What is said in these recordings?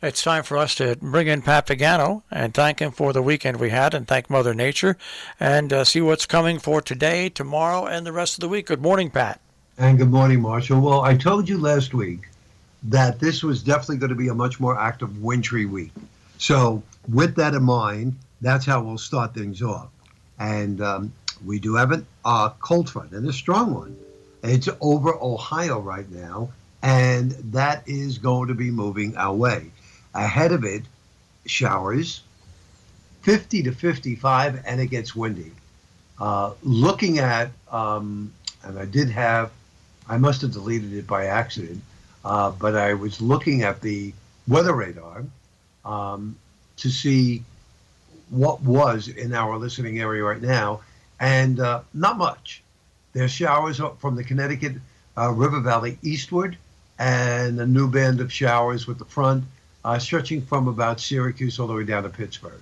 It's time for us to bring in Pat Pagano and thank him for the weekend we had and thank Mother Nature and see what's coming for today, tomorrow, and the rest of the week. Good morning, Pat. And good morning, Marshall. Well, I told you last week that this was definitely going to be a much more active wintry week. So, with that in mind, that's how we'll start things off. And we do have a cold front, and a strong one. It's over Ohio right now, and that is going to be moving our way. Ahead of it, showers, 50 to 55, and it gets windy. Looking at, and I must have deleted it by accident, but I was looking at the weather radar to see what was in our listening area right now, and not much. There's showers from the Connecticut River Valley eastward, and a new band of showers with the front stretching from about Syracuse all the way down to Pittsburgh.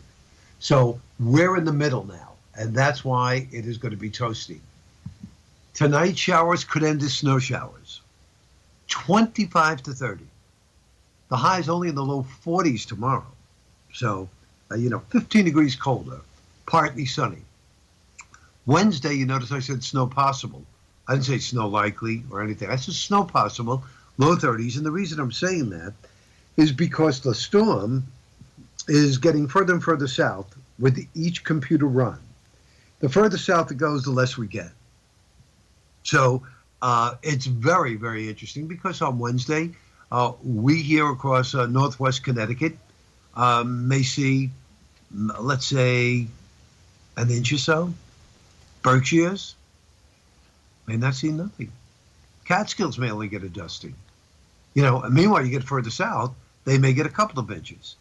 So we're in the middle now, and that's why it is going to be toasty. Tonight, showers could end as snow showers, 25 to 30. The high is only in the low 40s tomorrow. So, 15 degrees colder, partly sunny. Wednesday, you notice I said snow possible. I didn't say snow likely or anything. I said snow possible, low 30s. And the reason I'm saying that is because the storm is getting further and further south with each computer run. The further south it goes, the less we get. So it's very, very interesting because on Wednesday, we here across northwest Connecticut may see, let's say, an inch or so. Berkshires may not see nothing. Catskills may only get a dusting. And meanwhile, you get further south, they may get a couple of inches.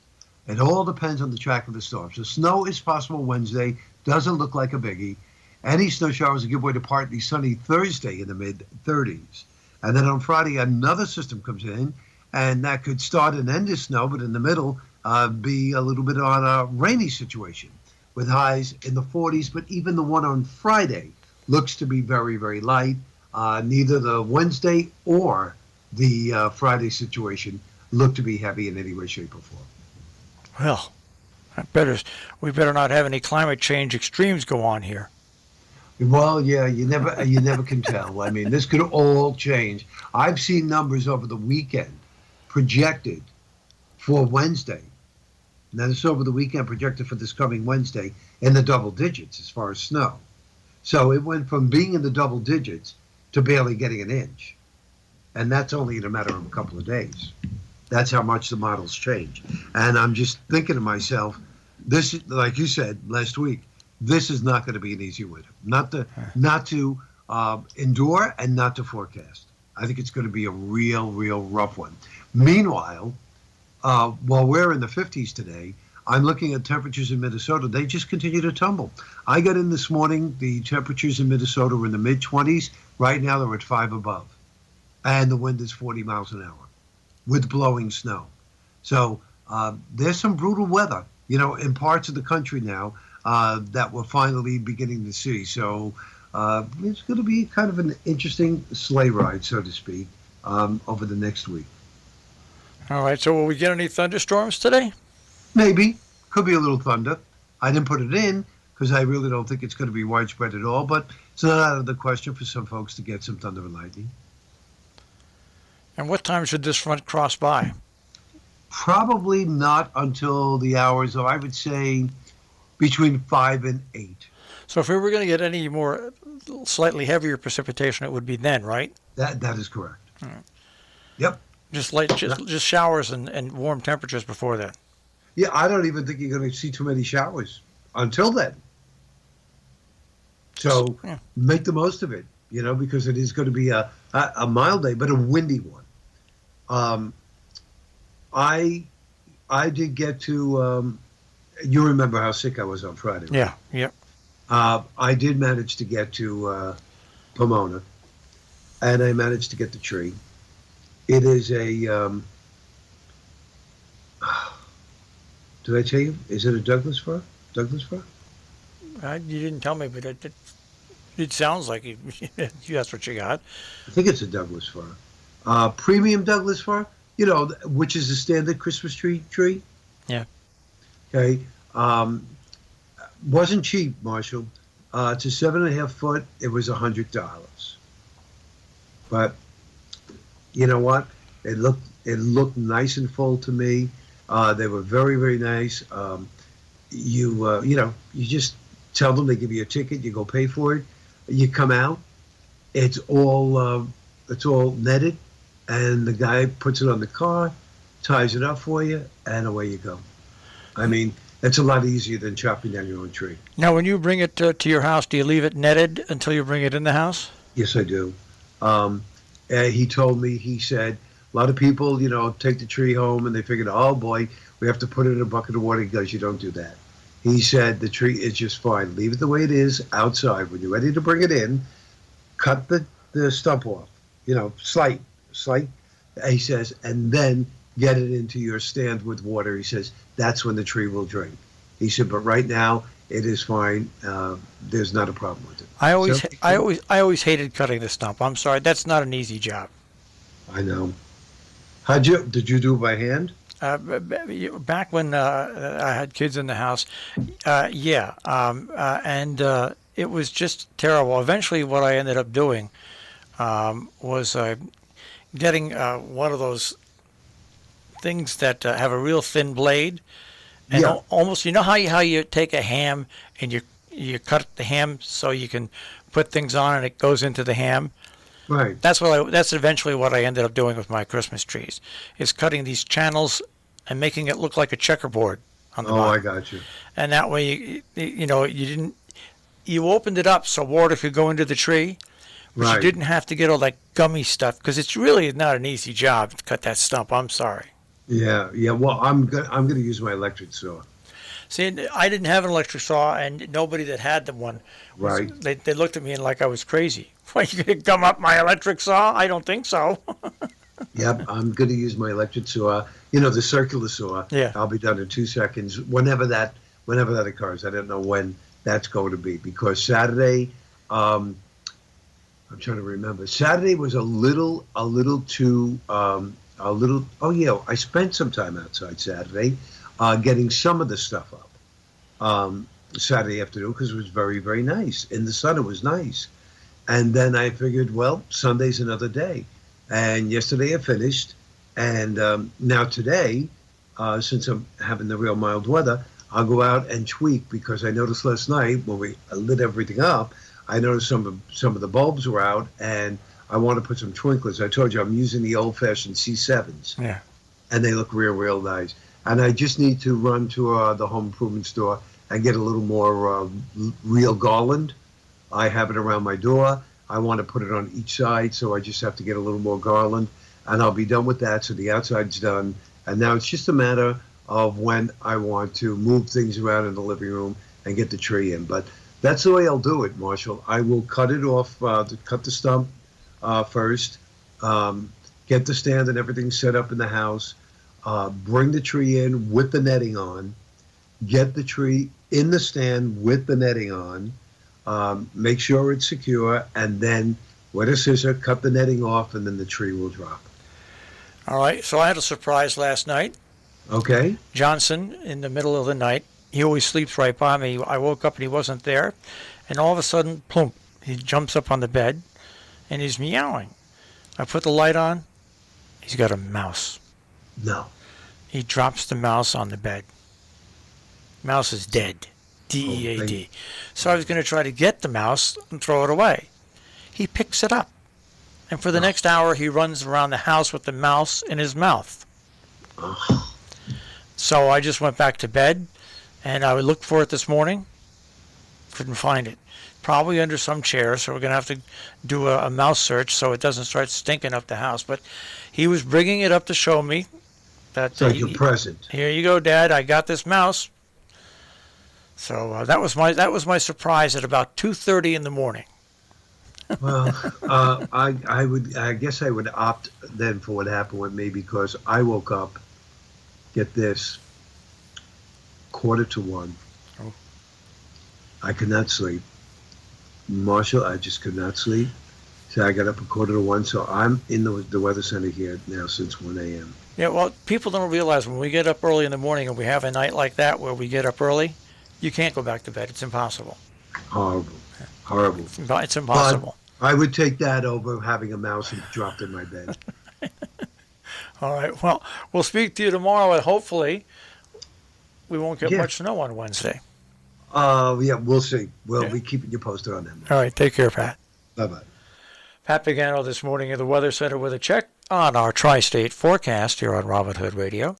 It all depends on the track of the storm. So snow is possible Wednesday. Doesn't look like a biggie. Any snow showers will give way to partly sunny Thursday in the mid-30s. And then on Friday, another system comes in, and that could start and end as snow, but in the middle, be a little bit on a rainy situation with highs in the 40s. But even the one on Friday looks to be very, very light. Neither the Wednesday or the Friday situation look to be heavy in any way, shape, or form. Well, we better not have any climate change extremes go on here. Well, yeah, you never can tell. I mean, this could all change. I've seen numbers over the weekend projected for Wednesday. Now, this over the weekend projected for this coming Wednesday in the double digits as far as snow. So it went from being in the double digits to barely getting an inch. And that's only in a matter of a couple of days. That's how much the models change. And I'm just thinking to myself, this, like you said last week, this is not going to be an easy winter. Not to endure and not to forecast. I think it's going to be a real, real rough one. Meanwhile, while we're in the 50s today, I'm looking at temperatures in Minnesota. They just continue to tumble. I got in this morning. The temperatures in Minnesota were in the mid-20s. Right now, they're at 5 above. And the wind is 40 miles an hour with blowing snow. So there's some brutal weather, in parts of the country now that we're finally beginning to see. So it's going to be kind of an interesting sleigh ride, so to speak, over the next week. All right, so will we get any thunderstorms today? Maybe. Could be a little thunder. I didn't put it in because I really don't think it's going to be widespread at all, but it's not out of the question for some folks to get some thunder and lightning. And what time should this front cross by? Probably not until the hours of, I would say, between 5 and 8. So if we were going to get any more slightly heavier precipitation, it would be then, right? That is correct. Right. Yep. Just showers and warm temperatures before that. Yeah, I don't even think you're going to see too many showers until then. So make the most of it, because it is going to be a mild day, but a windy one. I did get to, you remember how sick I was on Friday, right? Yeah. I did manage to get to Pomona, and I managed to get the tree. It is a, did I tell you? Is it a Douglas fir? Douglas fir? You didn't tell me, but it sounds like that's what you got. I think it's a Douglas fir. Premium Douglas fir. which is a standard Christmas tree. Yeah. Okay. Wasn't cheap, Marshall. It's a 7.5 foot. It was $100. But you know what? It looked nice and full to me. They were very, very nice. You just tell them, they give you a ticket, you go pay for it, you come out, it's all netted, and the guy puts it on the car, ties it up for you, and away you go. I mean, it's a lot easier than chopping down your own tree. Now, when you bring it to your house, do you leave it netted until you bring it in the house? Yes, I do. He told me, he said, a lot of people, take the tree home and they figured, oh boy, we have to put it in a bucket of water. He goes, you don't do that. He said the tree is just fine. Leave it the way it is outside. When you're ready to bring it in, cut the stump off, slight. He says, and then get it into your stand with water. He says, that's when the tree will drink. He said, but right now it is fine. There's not a problem with it. I always hated cutting the stump. I'm sorry. That's not an easy job. I know. Did you do it by hand? Back when I had kids in the house, yeah, and it was just terrible. Eventually, what I ended up doing was getting one of those things that have a real thin blade, and almost, how you take a ham and you cut the ham so you can put things on and it goes into the ham. Right. That's eventually what I ended up doing with my Christmas trees, is cutting these channels and making it look like a checkerboard on the bottom. I got you. And that way, you opened it up so water could go into the tree, but you didn't have to get all that gummy stuff, because it's really not an easy job to cut that stump. I'm sorry. Yeah. Well, I'm gonna use my electric saw. See, I didn't have an electric saw, and nobody that had the one, they looked at me like I was crazy. Why, you going to gum up my electric saw? I don't think so. Yep, I'm going to use my electric saw. The circular saw. Yeah. I'll be done in 2 seconds. Whenever that occurs, I don't know when that's going to be, because Saturday, I'm trying to remember. Saturday was a little too. I spent some time outside Saturday, getting some of the stuff up. Saturday afternoon, because it was very, very nice in the sun. It was nice. And then I figured, well, Sunday's another day. And yesterday I finished. And now today, since I'm having the real mild weather, I'll go out and tweak, because I noticed last night when we lit everything up, I noticed some of the bulbs were out, and I want to put some twinklers. I told you I'm using the old-fashioned C7s. Yeah. And they look real, real nice. And I just need to run to the home improvement store and get a little more real garland. I have it around my door. I want to put it on each side, so I just have to get a little more garland, and I'll be done with that, so the outside's done. And now it's just a matter of when I want to move things around in the living room and get the tree in. But that's the way I'll do it, Marshall. I will cut it off, cut the stump first, get the stand and everything set up in the house, bring the tree in with the netting on, get the tree in the stand with the netting on, make sure it's secure, and then with a scissor, cut the netting off, and then the tree will drop. All right, so I had a surprise last night. Okay. Johnson, in the middle of the night, he always sleeps right by me. I woke up and he wasn't there, and all of a sudden, plump, he jumps up on the bed, and he's meowing. I put the light on. He's got a mouse. No. He drops the mouse on the bed. Mouse is dead. D-E-A-D. So I was going to try to get the mouse and throw it away. He picks it up. And for the next hour, he runs around the house with the mouse in his mouth. So I just went back to bed, and I looked for it this morning. Couldn't find it. Probably under some chair, so we're going to have to do a mouse search so it doesn't start stinking up the house. But he was bringing it up to show me that... So you're present. Here you go, Dad. I got this mouse. So that was my surprise at about 2:30 in the morning. Well, I guess I would opt then for what happened with me, because I woke up, get this, 1:45. Oh. I could not sleep. Marshall, I just could not sleep. So I got up at 1:45. So I'm in the weather center here now since 1 a.m. Yeah, well, people don't realize when we get up early in the morning and we have a night like that where we get up early, you can't go back to bed. It's impossible. Horrible, horrible. It's But impossible. I would take that over having a mouse dropped in my bed. All right. Well, we'll speak to you tomorrow, and hopefully we won't get Yeah. much snow on Wednesday. Yeah, we'll see. We'll Yeah. be keeping you posted on that. All right. Take care, Pat. Bye-bye. Pat Pagano this morning at the Weather Center with a check on our tri-state forecast here on Robin Hood Radio.